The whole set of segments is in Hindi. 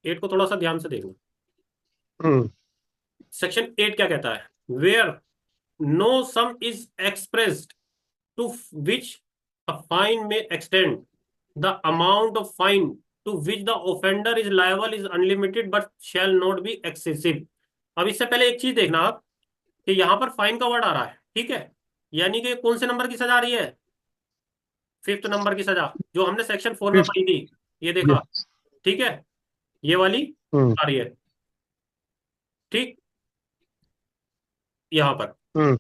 8 को थोड़ा सा ध्यान से देखना। हम्म। सेक्शन 8 क्या कहता है? Where no sum is expressed to which a fine may extend, the amount of fine to which the offender is liable is unlimited but shall not be excessive. अब इससे पहले एक चीज देखना आप, कि यहां पर फाइन का वर्ड आ रहा है, ठीक है? यानी कि कौन से नंबर की सजा आ रही है? 5th नंबर की सजा, जो हमने सेक्शन 4 में फिफ्थ। पढ़ी थी। ये देखा, ठीक है? ये वाली हम्म। आ रही है, ठीक, यहां पर। हम्म।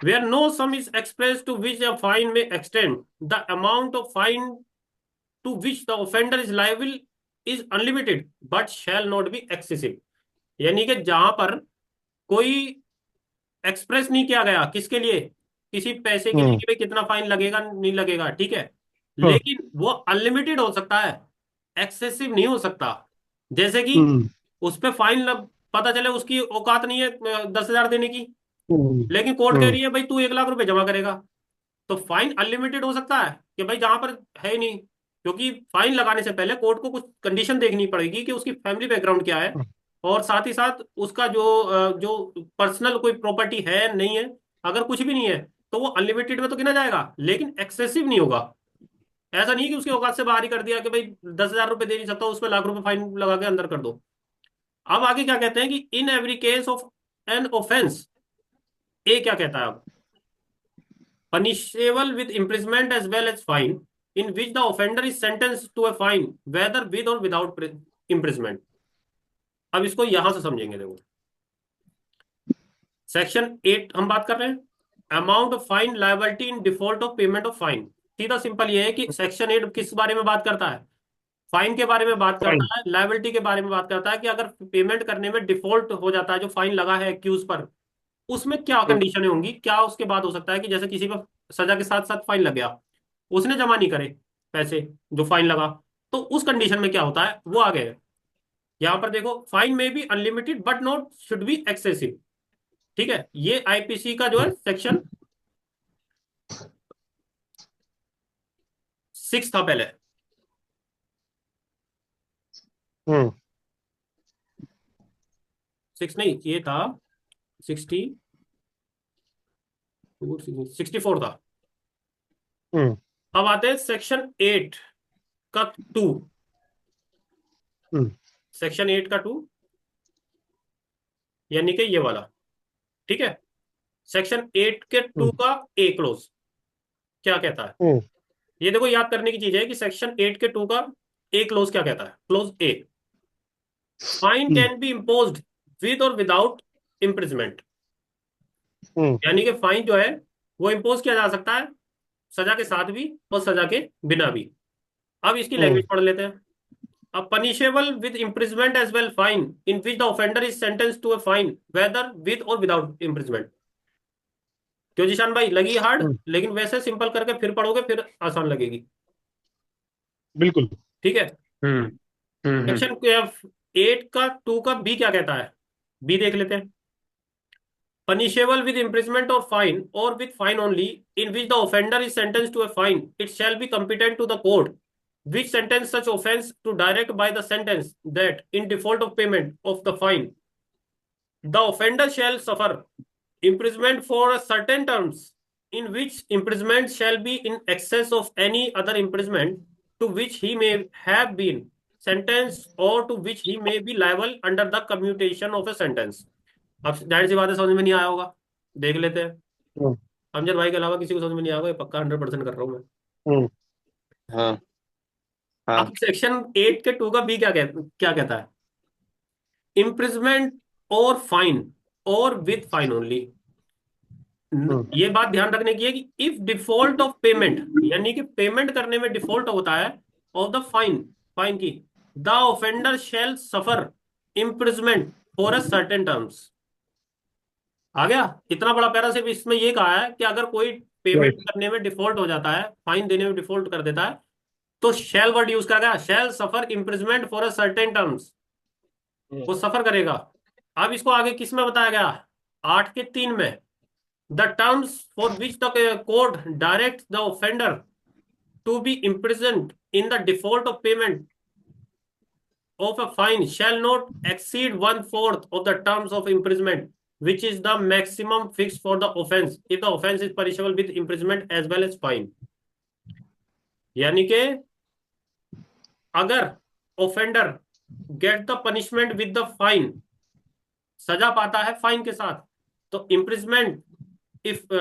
Where no sum is expressed to which a fine may extend, the amount of fine to which the offender is liable is unlimited but shall not be excessive। यानी कि जहां पर कोई एक्सप्रेस नहीं किया गया, किसके लिए? किसी पैसे के लिए हम्म। कि भाई कितना फाइन लगेगा नहीं लगेगा, ठीक है? हाँ। लेकिन वो अनलिमिटेड हो सकता है, एक्सेसिव नहीं हो सकता। जैसे कि हम्म। उस पे पता चले उसकी औकात नहीं है 10,000 देने की, हम्म। लेकिन कोर्ट कह हम्म। रही है भाई तू 1 लाख रुपए जमा करेगा। तो फाइन अनलिमिटेड हो सकता है कि भाई जहां पर है ही नहीं, क्योंकि फाइन लगाने से पहले कोर्ट को कुछ कंडीशन देखनी पड़ेगी कि उसकी फैमिली बैकग्राउंड क्या है, और साथ ही साथ उसका जो पर्सनल कोई प्रॉपर्टी है नहीं है। अगर कुछ भी नहीं है तो वो अनलिमिटेड में तो गिना जाएगा, लेकिन एक्सेसिव नहीं होगा। ऐसा नहीं कि उसके औकात से बाहर ही कर दिया कि भाई 10,000 रुपए दे नहीं सकता, उसमें लाख रुपए फाइन लगा के अंदर कर दो। अब आगे क्या कहते हैं कि in every case of an offence, ए क्या कहता है अब? punishable with imprisonment as well as fine, in which the offender is sentenced to a fine whether with or without imprisonment। अब इसको यहां से समझेंगे, देखो। सेक्शन 8 हम बात कर रहे हैं, amount of fine liability in default of payment of fine. सीधा सिंपल ये है कि सेक्शन 8 किस बारे में बात करता है? फाइन के बारे में बात करता फाइन। है, लायबिलिटी के बारे में बात करता है, कि अगर पेमेंट करने में डिफॉल्ट हो जाता है, जो फाइन लगा है एक्यूज पर, उसमें क्या कंडीशनें होंगी, क्या उसके बाद हो सकता है कि जैसे किसी पर सजा के साथ साथ फाइन लग गया, उसने जमा नहीं करे पैसे, जो फाइन लगा, तो उस कंडीशन में क्या होता है वो आ गए। यहां पर देखो, फाइन में be unlimited but not should be excessive, ठीक है? ये आईपीसी का जो है सेक्शन 6 था पहले। हम्म। 6 नहीं, ये था 64 था। हम्म। अब आते हैं सेक्शन 8 का 2। हम्म। सेक्शन 8 का 2 यानी कि ये वाला, ठीक है? सेक्शन 8 के 2 हम्म। का ए क्लोज क्या कहता है? हम्म। ये देखो, याद करने की चीज है कि सेक्शन 8 के 2 का ए क्लोज क्या कहता है? Close A, fine hmm. Can be imposed with or without imprisonment. हम्म। यानी कि फाइन जो है वो इम्पोज किया जा सकता है, सजा के साथ भी और सजा के बिना भी। अब इसकी हम्म। लैंग्वेज पढ़ लेते हैं। अब punishable with imprisonment as well fine in which the offender is sentence to a fine whether with or without imprisonment. क्यों जिशान भाई, लगी हार्ड? हम्म। लेकिन वैसे सिंपल करके फिर पढ़ोगे फिर आसान लगेगी, बिल्कुल। ठीक है? हम्म। हम्म। सेक्शन 8 का 2 का बी क्या कहता है? बी देख लेते हैं। Punishable with imprisonment or fine, or with fine only, in which the offender is sentenced to a fine, it shall be competent to the court which sentence such offence to direct by the sentence that, in default of payment of the fine, the offender shall suffer imprisonment for a certain terms, in which imprisonment shall be in excess of any other imprisonment to which he may have been sentenced or to which he may be liable under the commutation of a sentence। अब जाहिर सी बात है, समझ में नहीं आया होगा, देख लेते हैं। हम्म। अमजद भाई के अलावा किसी को समझ में नहीं आया होगा, ये पक्का 100% कर रहा हूँ मैं। हम्म। हाँ। हाँ। अब सेक्शन 8 के 2 का बी क्या कहता है? इम्प्रिजमेंट और फाइन, और विद फाइन ओनली। हम्म। ये बात ध्यान रखने की है कि इफ डिफॉल्ट ऑफ पेमेंट, यानी कि पेमेंट करने में डिफॉल्ट होता है ऑफ द फाइन, फाइन की, the offender shall suffer imprisonment for a certain terms. आ गया? इतना बड़ा पैरा सिर्फ इसमें ये कहा है कि अगर कोई पेमेंट राइट। करने में डिफॉल्ट हो जाता है, फाइन देने में डिफॉल्ट कर देता है, तो शेल वर्ड यूज कर गया, shall suffer imprisonment for a certain terms, वो सफर करेगा। अब इसको आगे किस में बताया गया? 8 के 3 में, the terms for which the court direct the offender to be imprisoned in the default of payment of a fine shall not exceed 1/4 of the terms of imprisonment, which is the maximum fixed for the offense if the offense is punishable with imprisonment as well as fine. यानी कि अगर offender get the punishment with the fine, सजा पाता है फाइन के साथ, तो imprisonment if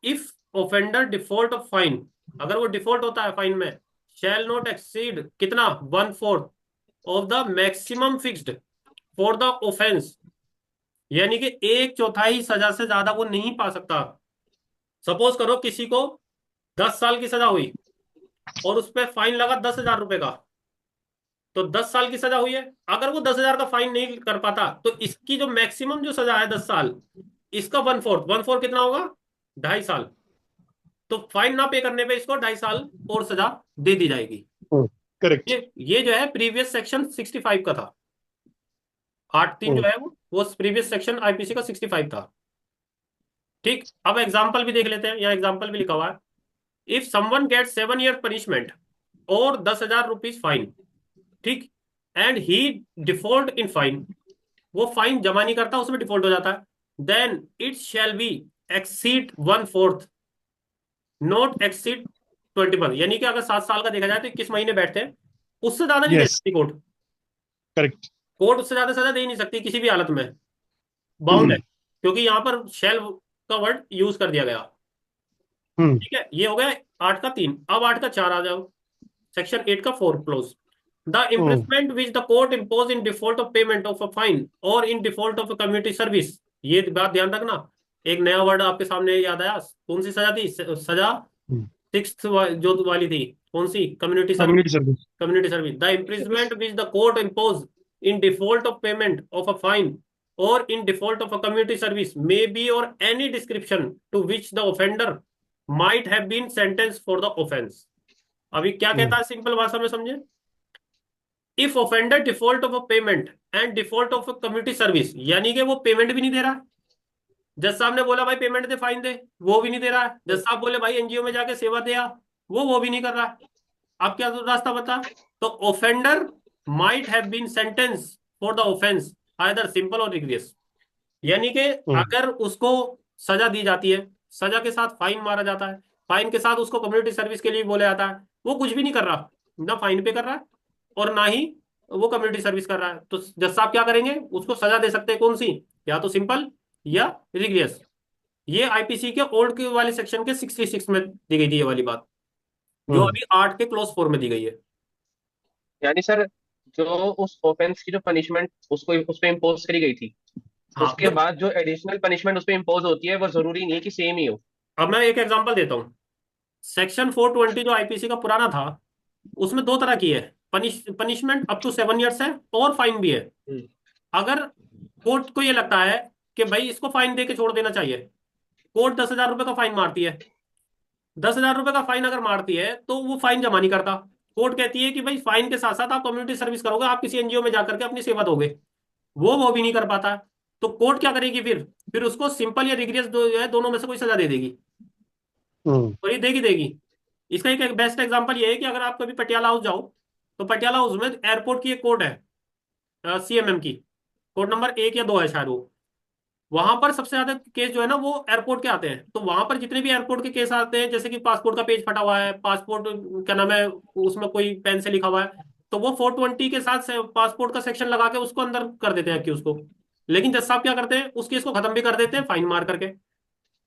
if offender default of fine, अगर वो डिफॉल्ट होता है फाइन में, शैल नॉट एक्सीड कितना 1/4 of the maximum fixed for the offence, यानी कि 1/4 सजा से ज्यादा वो नहीं पा सकता। सपोज करो किसी को 10 साल की सजा हुई और उस पर फाइन लगा 10,000 रुपए का, तो 10 साल की सजा हुई है। अगर वो 10,000 का फाइन नहीं कर पाता तो इसकी जो मैक्सिमम जो सजा है 10 साल, इसका 1/4 कितना होगा, 2.5 साल। तो फाइन ना पे करने पे इसको 2.5 साल और सजा दे दी जाएगी। करेक्ट। ये जो है प्रीवियस सेक्शन 65 का था। 8(3) जो है वो प्रीवियस सेक्शन आईपीसी का 65 था। ठीक, अब एग्जाम्पल भी देख लेते हैं, यहाँ एग्जाम्पल भी लिखा हुआ है। If someone get 7 year punishment और 10,000 रुपीज फाइन, ठीक, and he default in fine, वो फाइन जमा नहीं करता, उसमें डिफॉल्ट हो जाता है, then it shall be exceed 1/4 not exceed 21, यानी कि अगर 7 साल का देखा जाए तो 21 महीने बैठते हैं, उससे ज्यादा नहीं दे सकती कोर्ट। करेक्ट। कोर्ट उससे ज्यादा सजा दे ही नहीं सकती किसी भी हालत में, बाउंड है, क्योंकि यहाँ पर शैल का वर्ड यूज कर दिया गया। ठीक है, ये हो गया 8 का 3। अब 8 का 4 आ जाओ, सेक्शन 8 का 4 clause. The imprisonment which the court impose in default of payment of a fine और in default of community service, ये बात ध्यान रखना। एक नया वर्ड आपके सामने याद आया, कौन सी सजा थी, सजा 6th जो वाली थी, कौन सी, community service. Community service, the imprisonment which the court impose in default of payment of a fine or in default of a community service may be or any description to which the offender might have been sentenced for the offense। अभी क्या कहता है सिंपल भाषा में समझे, if offender default of a payment and default of a community service, यानी कि वो पेमेंट भी नहीं दे रहा। जज साहब ने बोला भाई पेमेंट दे, फाइन दे, वो भी नहीं दे रहा है। जज साहब बोले भाई एनजीओ में जाके सेवा दे आ, वो भी नहीं कर रहा है। अब क्या रास्ता बता, तो offender might have been sentence for the offence either simple or rigorous, यानी कि अगर उसको सजा दी जाती है, सजा के साथ फाइन मारा जाता है, फाइन के साथ उसको कम्युनिटी सर्विस के लिए बोला जाता है, वो कुछ भी नहीं कर रहा, ना फाइन पे कर रहा है और ना ही वो कम्युनिटी सर्विस कर रहा है, तो जज साहब क्या करेंगे, उसको सजा दे सकते हैं कौन सी, या तो सिंपल या रिग्रेस। ये आईपीसी के ओल्ड के वाले सेक्शन के 66 में दी गई थी ये वाली बात, जो अभी 8 के क्लोज 4 में दी गई है। यानी सर, जो उस ऑफेंस की जो पनिशमेंट उसको उस पे इम्पोज करी गई थी, हाँ, उसके बाद जो एडिशनल पनिशमेंट उस पे इम्पोज होती है वो जरूरी नहीं है कि सेम ही हो। अब मैं एक एग्जांपल देता हूँ। सेक्शन 420 जो आईपीसी का पुराना था, उसमें 2 तरह की है, पनिशमेंट अप टू 7 ईयर्स है और फाइन भी है। अगर कोर्ट को ये लगता है कि भाई इसको फाइन दे के छोड़ देना चाहिए, कोर्ट 10,000 रुपए का फाइन मारती है, 10,000 रुपए का फाइन अगर मारती है तो वो फाइन जमा नहीं करता। कोर्ट कहती है कि भाई फाइन के साथ साथ आप कम्युनिटी सर्विस करोगे, आप किसी एनजीओ में जाकर के अपनी सेवा दोगे, वो भी नहीं कर पाता। तो कोर्ट क्या करेगी, फिर उसको सिंपल या रिग्रेस जो है दोनों में से कोई सजा दे देगी, और ये देगी। इसका एक बेस्ट एग्जांपल ये है कि अगर आप कभी पटियाला हाउस जाओ, तो पटियाला हाउस में एयरपोर्ट की एक कोड है, सीएमएम की, कोड नंबर 1 या 2 है शायद वो। वहां पर सबसे ज्यादा केस जो है ना वो एयरपोर्ट के आते हैं। तो वहां पर जितने भी एयरपोर्ट के केस आते हैं, जैसे कि पासपोर्ट का पेज फटा हुआ है, पासपोर्ट क्या नाम है उसमें कोई पेन से लिखा हुआ है, तो वो 420 के साथ पासपोर्ट का सेक्शन लगा के उसको अंदर कर देते हैं एक्यूज को। लेकिन जज साहब क्या करते हैं, उस केस को खत्म भी कर देते हैं फाइन मार करके,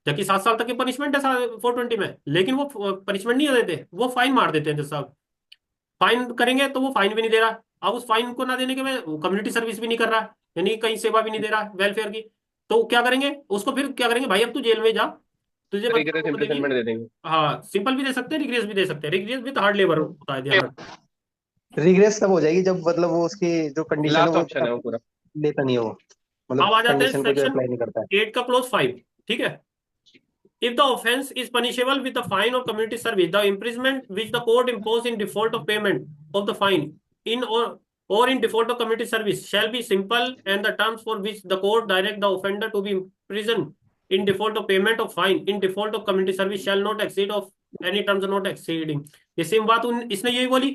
जबकि 7 साल तक की पनिशमेंट है 420 में, लेकिन वो पनिशमेंट नहीं देते, वो फाइन मार देते हैं जज साहब। फाइन करेंगे तो वो फाइन भी नहीं दे रहा, अब उस फाइन को ना देने के में कम्युनिटी सर्विस भी नहीं कर रहा, यानी कहीं सेवा भी नहीं दे रहा वेलफेयर की। तो क्या करेंगे उसको, फिर क्या करेंगे, भाई अब तू जेल में जा, तुझे रिग्रेस इम्प्रिजनमेंट दे देंगे। हाँ सिंपल भी दे सकते हैं, रिग्रेस भी दे सकते हैं, रिग्रेस विद हार्ड लेबर होता है, ध्यान रखना। रिग्रेस तब हो जाएगी जब मतलब वो उसकी जो कंडीशन है लास्ट वो ऑप्शन है वो पूरा। लेता नहीं हो, अब मतलब आ जाते हैं कंडीशन को जो सेक्शन अप्लाई नहीं करता है। 8 का क्लोज 5। ठीक है, if the offense is punishable with a fine or community service, the imprisonment which the court impose in default of payment of the fine in or in default of community service shall be simple, and the terms for which the court direct the offender to be imprisoned in default of payment of fine in default of community service shall not exceed of any terms not exceeding। ये सेम बात इसने यही बोली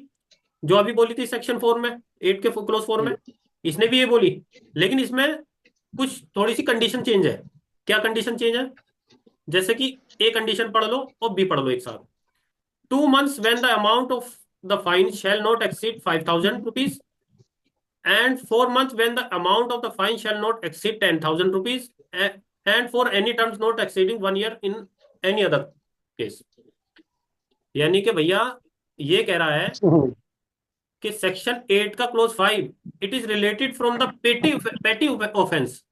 जो अभी बोली थी सेक्शन 4 में, 8 के क्लोज फॉर्म में, इसने भी ये बोली, लेकिन इसमें कुछ थोड़ी सी कंडीशन चेंज है। क्या कंडीशन चेंज है? जैसे कि ए कंडीशन पढ़ लो और बी पढ़ लो एक साथ। 2 months when the amount of the fine shall not exceed 5,000 rupees, and 4 months when the amount of the fine shall not exceed 10,000 rupees, and for any terms not exceeding 1 year in any other case। यानी कि भैया ये कह रहा है कि सेक्शन 8 का close 5 it is related from the पेटी ऑफेंस।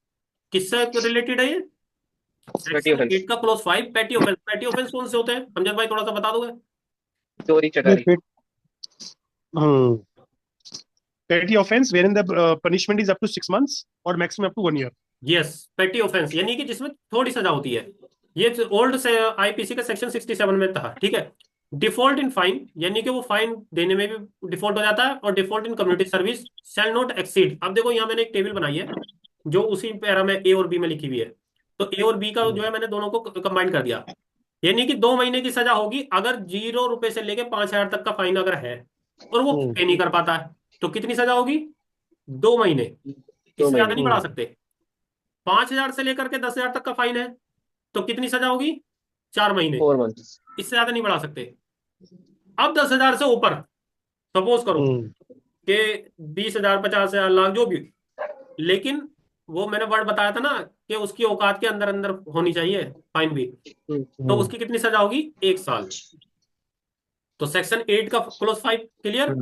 किससे रिलेटेड है ये? पेटी सेक्शन ऑफेंस, 8 का क्लोज 5 पेटी ऑफेंस। पेटी ऑफेंस कौन से होते हैं अमजद भाई, थोड़ा सा बता दोगे? चोरी चकारी। Petty offense wherein the punishment is up to 6 months or maximum up to 1 year. Yes, पेटी ऑफेंस यानी कि जिसमें थोड़ी सजा होती है। ये ओल्ड से आईपीसी का सेक्शन 67 में था, ठीक है। डिफॉल्ट इन फाइन यानी कि वो फाइन देने में भी डिफॉल्ट हो जाता है, और default in community service shall not exceed. अब देखो यहाँ मैंने एक टेबल बनाई है जो उसी पैरा में ए और बी में लिखी हुई है। तो ए और बी का जो है मैंने दोनों को कंबाइन कर दिया। यानी कि 2 महीने की सजा होगी अगर 0 रुपए से लेके 5,000 तक का फाइन अगर है और वो पे नहीं कर पाता है, तो कितनी सजा होगी? 2 महीने। दो इससे ज्यादा नहीं महीने बढ़ा सकते। 5,000 से लेकर के 10,000 तक का फाइन है तो कितनी सजा होगी? 4 महीने। 4 months। इससे ज्यादा नहीं बढ़ा सकते। अब 10,000 से ऊपर सपोज करो कि 20,000, 50,000, लाख, जो भी, लेकिन वो मैंने वर्ड बताया था ना कि उसकी औकात के अंदर अंदर होनी चाहिए फाइन भी। तो उसकी कितनी सजा होगी? 1 साल। तो सेक्शन 8 का क्लोज 5 क्लियर।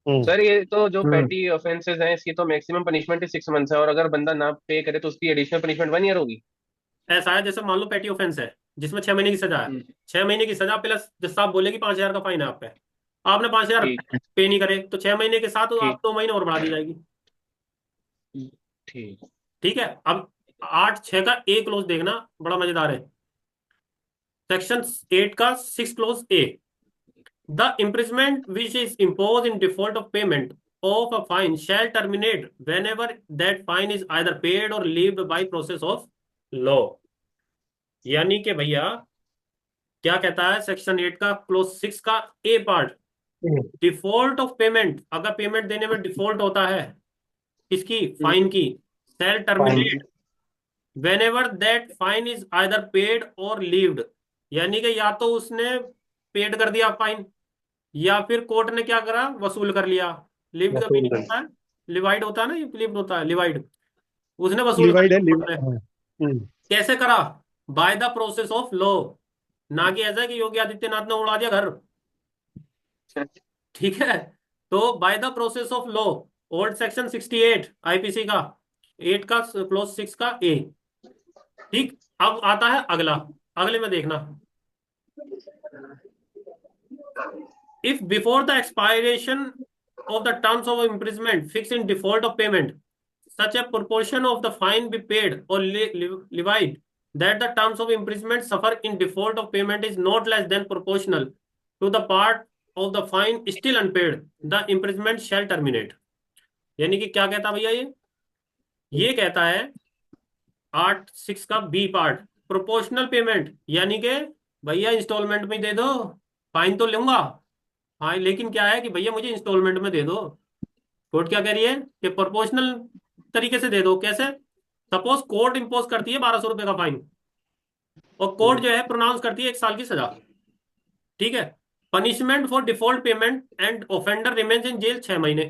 सर ये तो जो पेटी ऑफेंसेस हैं इसकी तो मैक्सिमम पनिशमेंट ही 6 मंथ्स है, और अगर बंदा ना पे करे तो उसकी एडिशनल पनिशमेंट 1 year होगी। ऐसा है जैसे मान लो पेटी ऑफेंस है जिसमें 6 महीने की सजा है। 6 महीने की सजा प्लस जब साहब बोले कि 5,000 का फाइन है आप पे, आपने 5,000 ठीक पे नहीं करे तो 6 महीने के साथ आप ठीक 2 महीने और बढ़ा दी जाएगी। ठीक। ठीक है। अब 8(6) का ए क्लोज देखना, बड़ा मजेदार है। सेक्शन 8 का 6 close A, the imprisonment which is imposed in default of payment of a fine shall terminate whenever that fine is either paid or relieved by process of law। यानी कि भैया क्या कहता है सेक्शन 8 का क्लोज 6 का ए पार्ट, डिफॉल्ट ऑफ पेमेंट, अगर पेमेंट देने में डिफॉल्ट होता है इसकी फाइन की, शैल terminate whenever that fine is either paid or relieved। यानी कि या तो उसने पेड कर दिया फाइन, या फिर कोर्ट ने क्या करा, वसूल कर लिया। लिव्ड कभी नहीं होता है, लिवाइड होता है ना, ये लिव्ड होता है, लिवाइड। उसने वसूल कर Divide लिया and कोर्ट live. ने। कैसे करा? By the process of law. ना कि ऐसा कि योगी आदित्यनाथ ने उड़ा दिया घर। ठीक है। तो by the process of law, old section 68 IPC का 8 का क्लोज 6 का ए। ठीक। अब आता है अगला, अगले में देखना। If before the expiration of the terms of imprisonment fixed in default of payment, such a proportion of the fine be paid or levied that the terms of imprisonment suffer in default of payment is not less than proportional to the part of the fine still unpaid, the imprisonment shall terminate। यानी कि क्या कहता भैया ये कहता है 8(6) का बी पार्ट, प्रोपोर्शनल पेमेंट, यानी कि भैया इंस्टॉलमेंट में दे दो, फाइन तो लूंगा, हाँ, लेकिन क्या है कि भैया मुझे इंस्टॉलमेंट में दे दो। कोर्ट क्या कह रही है कि प्रोपोर्शनल तरीके से दे दो। कैसे? सपोज कोर्ट इंपोज करती है 1,200 रुपए का फाइन, और कोर्ट जो है प्रोनाउंस करती है 1 साल की सजा। ठीक है। Punishment for default payment and offender remains in jail 6 महीने।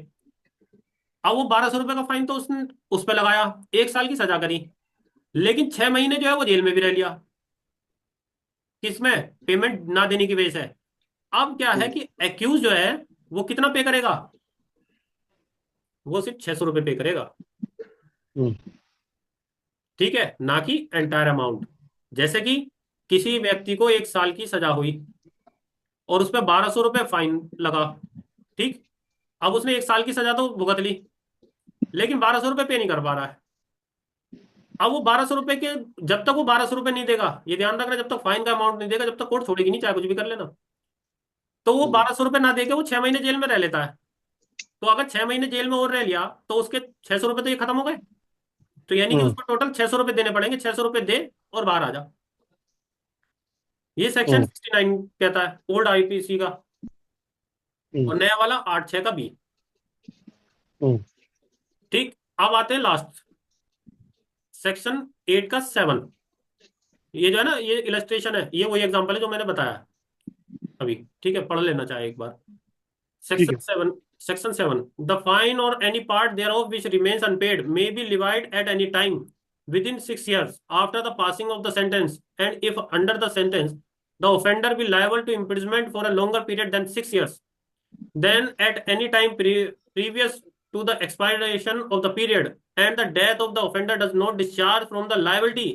अब वो 1,200 रुपए का फाइन तो उसने उस पर लगाया, 1 साल की सजा करी, लेकिन 6 महीने जो है वो जेल में भी रह लिया। किसमें? पेमेंट ना देने की वजह से। अब क्या है कि एक्यूज जो है वो कितना पे करेगा? वो सिर्फ 600 रुपये पे करेगा। ठीक है, ना कि एंटायर अमाउंट। जैसे कि किसी व्यक्ति को 1 साल की सजा हुई और उस पर 1,200 रुपये फाइन लगा। ठीक। अब उसने 1 साल की सजा तो भुगत ली, लेकिन 1,200 रुपये पे नहीं कर पा रहा है। अब वो 1,200 रुपये के, जब तक वो 1,200 रुपये नहीं देगा, ये ध्यान रखना, जब तक फाइन का अमाउंट नहीं देगा जब तक कोर्ट छोड़ेगी नहीं, चाहे कुछ भी कर लेना। तो वो 1,200 रुपये ना देके वो 6 महीने जेल में रह लेता है। तो अगर 6 महीने जेल में और रह लिया तो उसके 600 रुपये तो ये खत्म हो गए। तो यानी कि उसको टोटल 600 रुपये देने पड़ेंगे। 600 रुपये दे और बाहर आ जा। ये सेक्शन 69 कहता है ओल्ड आईपीसी का, और नया वाला 8(6) का बी। ठीक, अब आते हैं लास्ट सेक्शन 8 का 7। ये जो है ना, ये इलस्ट्रेशन है, ये वही एग्जांपल है जो मैंने बताया अभी। ठीक है, पढ़ लेना चाहे एक बार। ठीक सेक्शन है। 7, section 7, the fine or any part thereof which remains unpaid may be levied at any time within 6 years after the passing of the sentence, and if under the sentence the offender be liable to imprisonment for a longer period than 6 years, then at any time previous to the expiration of the period and the death of the offender does not discharge from the liability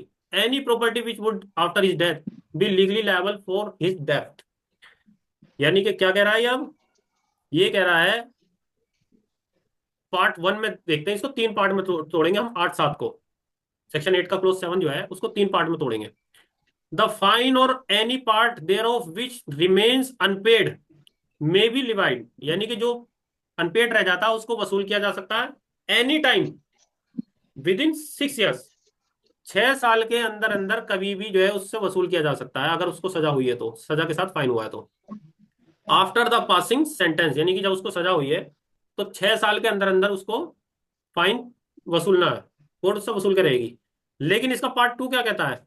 any property which would after his death be legally liable for his debt। यानी कि क्या कह रहा है ये? अब ये कह रहा है, पार्ट 1 में देखते हैं इसको, 3 पार्ट में तोड़ेंगे हम 8-7 को। सेक्शन 8 का क्लोज 7 जो है उसको 3 पार्ट में तोड़ेंगे। The fine or any part thereof which remains unpaid may be levied, यानी कि जो अनपेड रह जाता है उसको वसूल किया जा सकता है any time with in 6 years, 6 साल के अंदर अंदर कभी भी जो है उससे वसूल किया जा सकता है, अगर उसको सजा हुई है तो, सजा के साथ फाइन हुआ है तो। आफ्टर द पासिंग सेंटेंस, यानी कि जब उसको सजा हुई है तो 6 साल के अंदर अंदर उसको फाइन वसूलना है, कोर्ट उससे वसूल करेगी। लेकिन इसका पार्ट 2 क्या कहता है?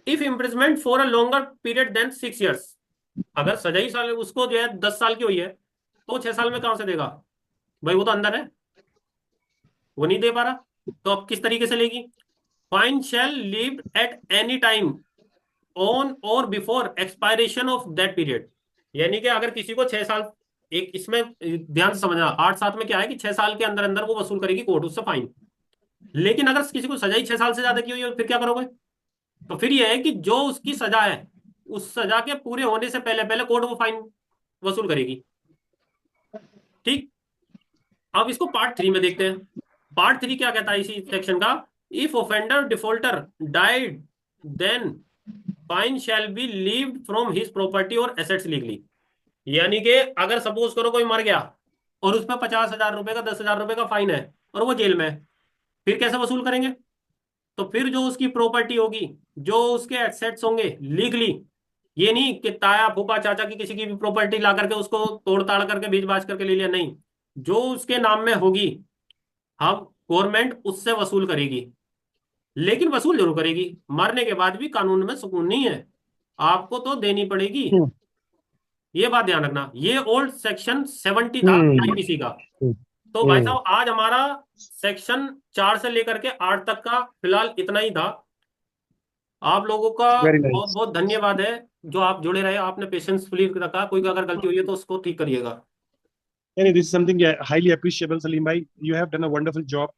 If imprisonment for a longer period than 6 years, अगर सजा ही साल उसको जो है 10 साल की हुई है तो 6 साल में कहां से देगा भाई? वो तो अंदर है, वो नहीं दे पा रहा, तो अब किस तरीके से लेगी? Fine shall leave at any time on और before expiration of that period. यानी कि अगर किसी को 6 साल, एक इसमें ध्यान से समझना, 8-7 में क्या है कि 6 साल के अंदर अंदर वो वसूल करेगी कोर्ट उससे फाइन। लेकिन अगर किसी को सजा ही 6 साल से ज्यादा की हुई है फिर क्या करोगे? तो फिर ये है कि जो उसकी सजा है उस सजा के पूरे होने से पहले पहले कोर्ट वो फाइन वसूल करेगी। ठीक, अब इसको पार्ट 3 में देखते हैं। पार्ट 3 क्या कहता है इसी सेक्शन का? If offender defaulter died then fine shall be levied from his property और एसेट्स लीगली। यानी कि अगर सपोज करो कोई मर गया और उसमें 50,000 रुपए का 10,000 रुपए का फाइन है और वो जेल में है, फिर कैसे वसूल करेंगे? तो फिर जो उसकी प्रॉपर्टी होगी, जो उसके एसेट्स होंगे लीगली, ये नहीं कि ताया फूफा चाचा की किसी की भी प्रॉपर्टी ला करके उसको तोड़ ताड़ करके बीच बाज करके ले लिया, नहीं, जो उसके नाम में होगी हम गवर्नमेंट उससे वसूल करेगी। लेकिन वसूल जरूर करेगी, मरने के बाद भी कानून में सुकून नहीं है, आपको तो देनी पड़ेगी। ये बात ध्यान रखना। ये ओल्ड सेक्शन 70 था आईपीसी का। तो भाई साहब आज हमारा सेक्शन 4 से लेकर के 8 तक का फिलहाल इतना ही था। आप लोगों का Very बहुत nice. बहुत धन्यवाद है जो आप जुड़े रहे, आपने पेशेंसफुली रखा। कोई अगर गलती हुई है तो उसको ठीक करिएगा। This is something highly appreciable, Salim bhai. You have done a wonderful job.